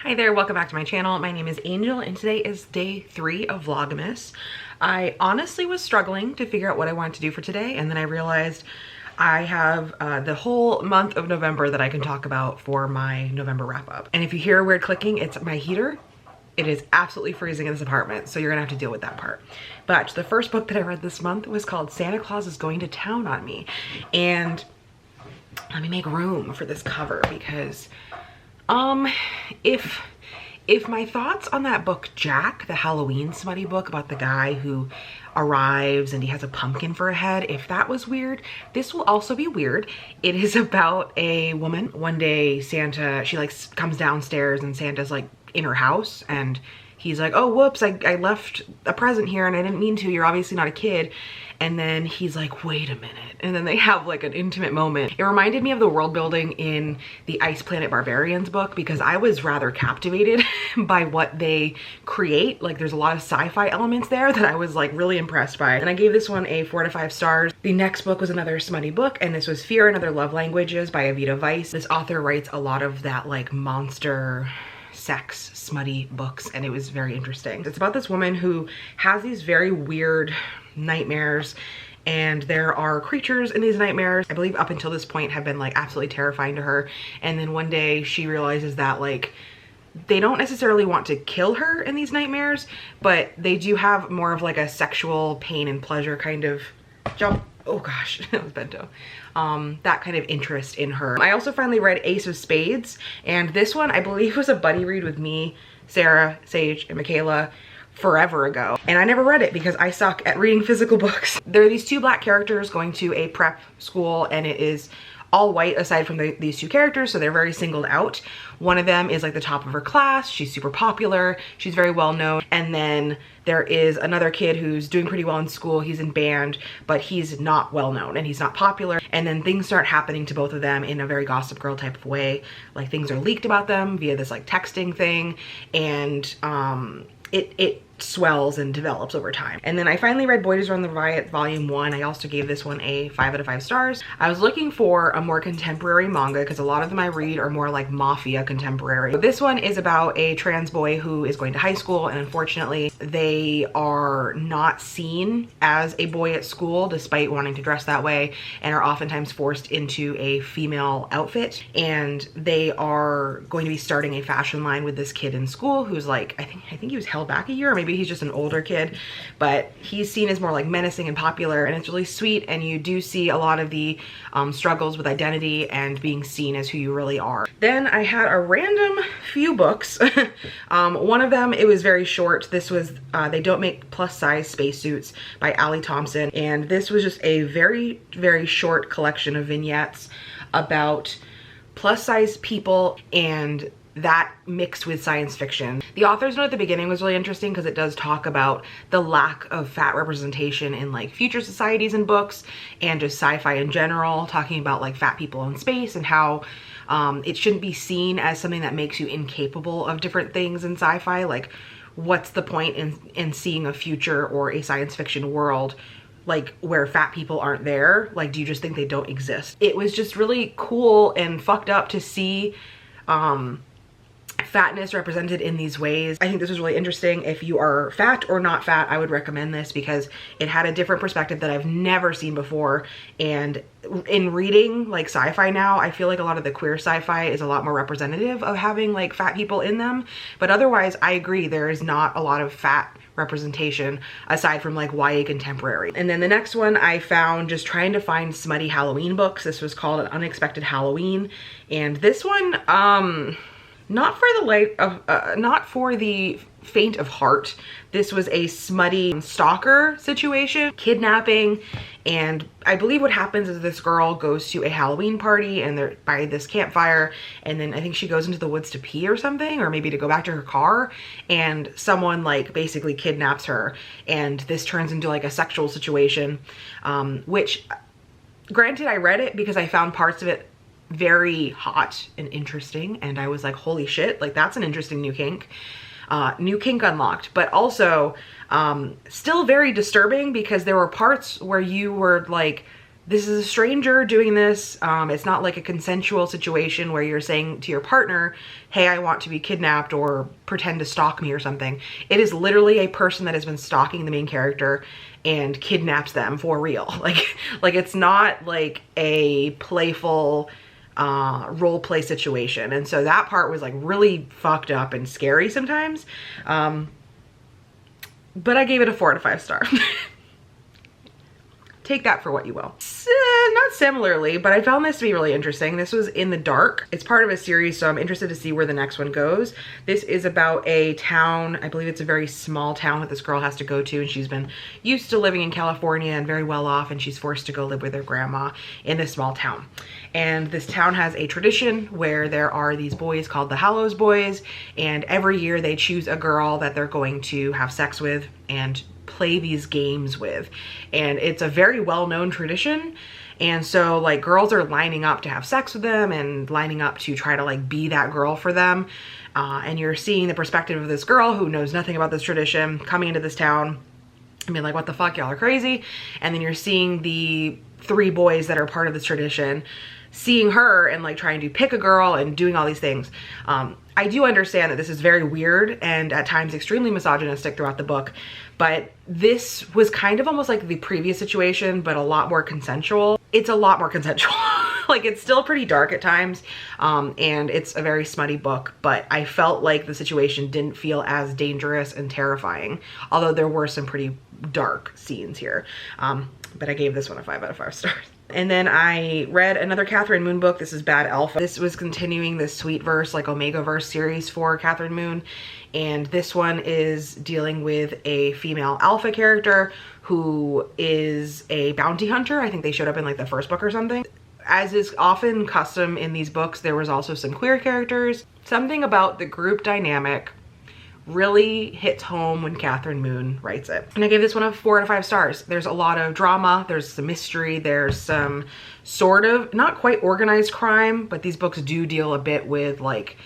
Hi there, welcome back to my channel. My name is Angel and today is day 3 of Vlogmas. I honestly was struggling to figure out what I wanted to do for today, and then I realized I have the whole month of November that I can talk about for my November wrap up. And if you hear a weird clicking, it's my heater. It is absolutely freezing in this apartment, so you're gonna have to deal with that part. But the first book that I read this month was called Santa Claus is Going to Town on Me. And let me make room for this cover because if my thoughts on that book Jack, the Halloween smutty book about the guy who arrives and he has a pumpkin for a head, if that was weird, this will also be weird. It is about a woman. One day Santa, she like comes downstairs and Santa's like in her house and he's like, oh whoops, I left a present here and I didn't mean to, you're obviously not a kid. And then he's like, wait a minute. And then they have like an intimate moment. It reminded me of the world building in the Ice Planet Barbarians book because I was rather captivated by what they create. Like there's a lot of sci-fi elements there that I was like really impressed by. And I gave this one a 4 to 5 stars. The next book was another smutty book and this was Fear and Other Love Languages by Aveda Weiss. This author writes a lot of that like monster sex smutty books and it was very interesting. It's about this woman who has these very weird nightmares and there are creatures in these nightmares, I believe up until this point have been like absolutely terrifying to her, and then one day she realizes that like they don't necessarily want to kill her in these nightmares, but they do have more of like a sexual pain and pleasure kind of jump. Oh gosh, that was bento. That kind of interest in her. I also finally read Ace of Spades, and this one I believe was a buddy read with me, Sarah, Sage, and Michaela forever ago. And I never read it because I suck at reading physical books. There are these 2 black characters going to a prep school and it is all white aside from these 2 characters, so they're very singled out. One of them is like the top of her class, she's super popular, she's very well known, and then there is another kid who's doing pretty well in school, he's in band, but he's not well known and he's not popular, and then things start happening to both of them in a very Gossip Girl type of way. Like things are leaked about them via this like texting thing, and it swells and develops over time. And then I finally read Run the Riot Volume 1. I also gave this one a 5 out of 5 stars. I was looking for a more contemporary manga because a lot of them I read are more like mafia contemporary. But this one is about a trans boy who is going to high school, and unfortunately they are not seen as a boy at school despite wanting to dress that way, and are oftentimes forced into a female outfit. And they are going to be starting a fashion line with this kid in school who's like, I think he was held back a year, or maybe he's just an older kid, but he's seen as more like menacing and popular, and it's really sweet, and you do see a lot of the struggles with identity and being seen as who you really are. Then I had a random few books. One of them, it was very short. This was They Don't Make Plus Size Spacesuits by Thompson, and this was just a very, very short collection of vignettes about plus size people and that mixed with science fiction. The author's note at the beginning was really interesting because it does talk about the lack of fat representation in like future societies and books and just sci-fi in general, talking about like fat people in space and how it shouldn't be seen as something that makes you incapable of different things in sci-fi. Like what's the point in seeing a future or a science fiction world like where fat people aren't there? Like do you just think they don't exist? It was just really cool and fucked up to see fatness represented in these ways. I think this was really interesting. If you are fat or not fat, I would recommend this because it had a different perspective that I've never seen before. And in reading like sci-fi now, I feel like a lot of the queer sci-fi is a lot more representative of having like fat people in them. But otherwise, I agree, there is not a lot of fat representation aside from like YA contemporary. And then the next one I found just trying to find smutty Halloween books. This was called An Unexpected Halloween. And this one, not for the faint of heart. This was a smutty stalker situation, kidnapping, and I believe what happens is this girl goes to a Halloween party and they're by this campfire, and then I think she goes into the woods to pee or something, or maybe to go back to her car, and someone like basically kidnaps her, and this turns into like a sexual situation, which granted I read it because I found parts of it very hot and interesting, and I was like, holy shit, like that's an interesting new kink unlocked. But also still very disturbing because there were parts where you were like this is a stranger doing this. It's not like a consensual situation where you're saying to your partner, hey, I want to be kidnapped or pretend to stalk me or something. It is literally a person that has been stalking the main character and kidnaps them for real. Like it's not like a playful role play situation. And so that part was like really fucked up and scary sometimes. But I gave it a 4 out of 5 stars. Take that for what you will. Not similarly, but I found this to be really interesting. This was In the Dark. It's part of a series, so I'm interested to see where the next one goes. This is about a town, I believe it's a very small town that this girl has to go to, and she's been used to living in California and very well off, and she's forced to go live with her grandma in this small town. And this town has a tradition where there are these boys called the Hallows Boys, and every year they choose a girl that they're going to have sex with and play these games with. And it's a very well-known tradition. And so like girls are lining up to have sex with them and lining up to try to like be that girl for them. And you're seeing the perspective of this girl who knows nothing about this tradition coming into this town. I mean, like, what the fuck, y'all are crazy. And then you're seeing the 3 boys that are part of this tradition, seeing her and like trying to pick a girl and doing all these things. I do understand that this is very weird and at times extremely misogynistic throughout the book, but this was kind of almost like the previous situation, but a lot more consensual. It's a lot more consensual. Like, it's still pretty dark at times, and it's a very smutty book, but I felt like the situation didn't feel as dangerous and terrifying, although there were some pretty dark scenes here. But I gave this one a 5 out of 5 stars. And then I read another Kathryn Moon book. This is Bad Alpha. This was continuing this Sweet Verse, like Omega Verse series for Kathryn Moon. And this one is dealing with a female alpha character who is a bounty hunter. I think they showed up in like the first book or something. As is often custom in these books, there was also some queer characters. Something about the group dynamic really hits home when Kathryn Moon writes it. And I gave this one a 4 out of 5 stars. There's a lot of drama, there's some mystery, there's some sort of, not quite organized crime, but these books do deal a bit with like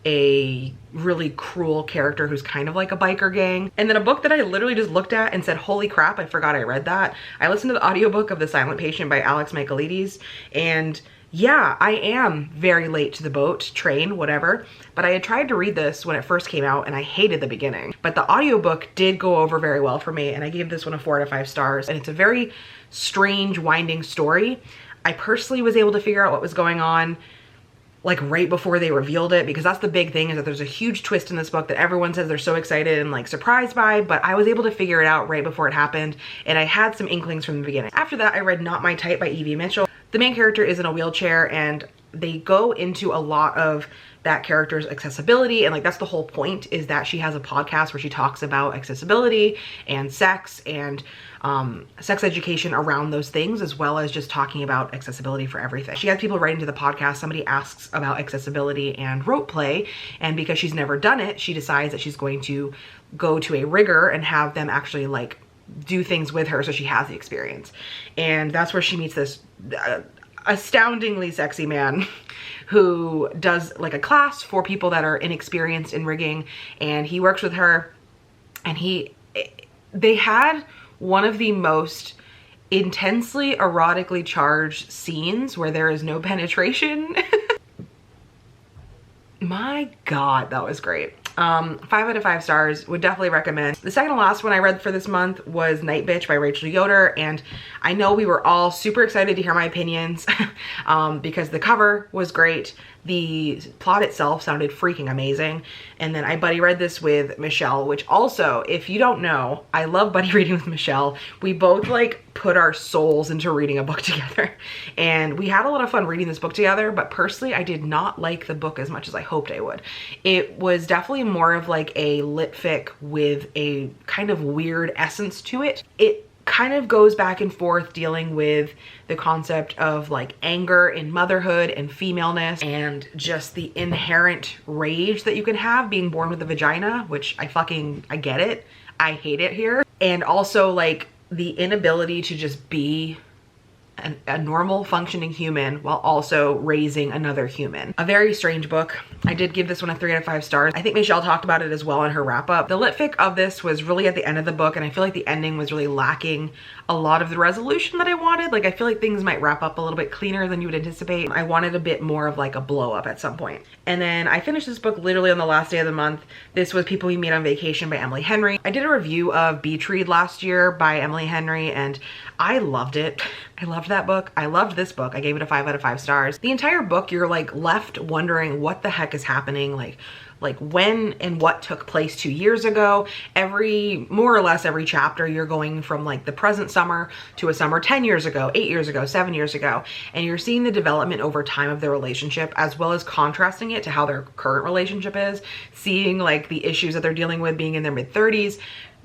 a really cruel character who's kind of like a biker gang. And then a book that I literally just looked at and said, holy crap, I forgot I read that. I listened to the audiobook of The Silent Patient by Michaelides, and yeah, I am very late to the boat, train, whatever, but I had tried to read this when it first came out and I hated the beginning. But the audiobook did go over very well for me, and I gave this one a 4 out of 5 stars. And it's a very strange, winding story. I personally was able to figure out what was going on like right before they revealed it, because that's the big thing, is that there's a huge twist in this book that everyone says they're so excited and like surprised by, but I was able to figure it out right before it happened, and I had some inklings from the beginning. After that, I read Not My Type by Evie Mitchell. The main character is in a wheelchair, and they go into a lot of that character's accessibility, and like that's the whole point, is that she has a podcast where she talks about accessibility and sex and sex education around those things, as well as just talking about accessibility for everything. She has people writing to the podcast. Somebody asks about accessibility and rope play, and because she's never done it, she decides that she's going to go to a rigger and have them actually like do things with her so she has the experience. And that's where she meets this astoundingly sexy man who does like a class for people that are inexperienced in rigging, and he works with her, and they had one of the most intensely erotically charged scenes where there is no penetration. My God, that was great. 5 out of 5 stars, would definitely recommend. The second to last one I read for this month was Nightbitch by Rachel Yoder, and I know we were all super excited to hear my opinions because the cover was great. The plot itself sounded freaking amazing. And then I buddy read this with Michelle, which also, if you don't know, I love buddy reading with Michelle. We both like put our souls into reading a book together, and we had a lot of fun reading this book together, but personally I did not like the book as much as I hoped I would. It was definitely more of like a lit fic with a kind of weird essence to it. It kind of goes back and forth dealing with the concept of like anger in motherhood and femaleness, and just the inherent rage that you can have being born with a vagina, which I get it. I hate it here. And also like the inability to just be a normal functioning human while also raising another human. A very strange book. I did give this one a 3 out of 5 stars. I think Michelle talked about it as well in her wrap up. The lit fic of this was really at the end of the book, and I feel like the ending was really lacking a lot of the resolution that I wanted. Like, I feel like things might wrap up a little bit cleaner than you would anticipate. I wanted a bit more of like a blow up at some point. And then I finished this book literally on the last day of the month. This was People We Meet on Vacation by Emily Henry. I did a review of Beach Read last year by Emily Henry, and I loved it. I loved that book. I loved this book. I gave it a 5 out of 5 stars. The entire book, you're like left wondering what the heck is happening. Like when and what took place 2 years ago. More or less every chapter, you're going from like the present summer to a summer 10 years ago, 8 years ago, 7 years ago. And you're seeing the development over time of their relationship, as well as contrasting it to how their current relationship is, seeing like the issues that they're dealing with being in their mid-30s.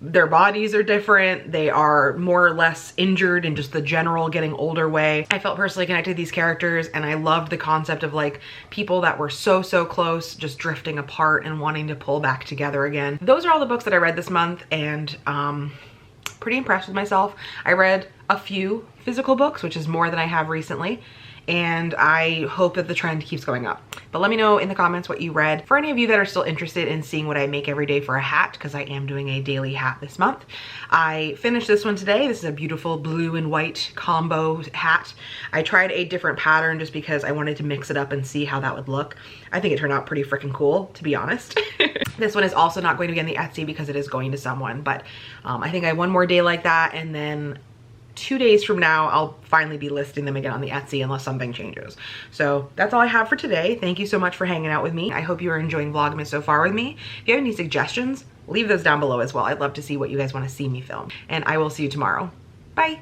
Their bodies are different. They are more or less injured in just the general getting older way. I felt personally connected to these characters, and I loved the concept of like people that were so close just drifting apart and wanting to pull back together again. Those are all the books that I read this month, and pretty impressed with myself. I read a few physical books, which is more than I have recently, and I hope that the trend keeps going up. But let me know in the comments what you read. For any of you that are still interested in seeing what I make every day for a hat, because I am doing a daily hat this month, I finished this one today. This is a beautiful blue and white combo hat. I tried a different pattern just because I wanted to mix it up and see how that would look. I think it turned out pretty freaking cool, to be honest. This one is also not going to be on the Etsy because it is going to someone, but I think I have one more day like that, and then 2 days from now, I'll finally be listing them again on the Etsy unless something changes. So that's all I have for today. Thank you so much for hanging out with me. I hope you are enjoying Vlogmas so far with me. If you have any suggestions, leave those down below as well. I'd love to see what you guys want to see me film. And I will see you tomorrow. Bye.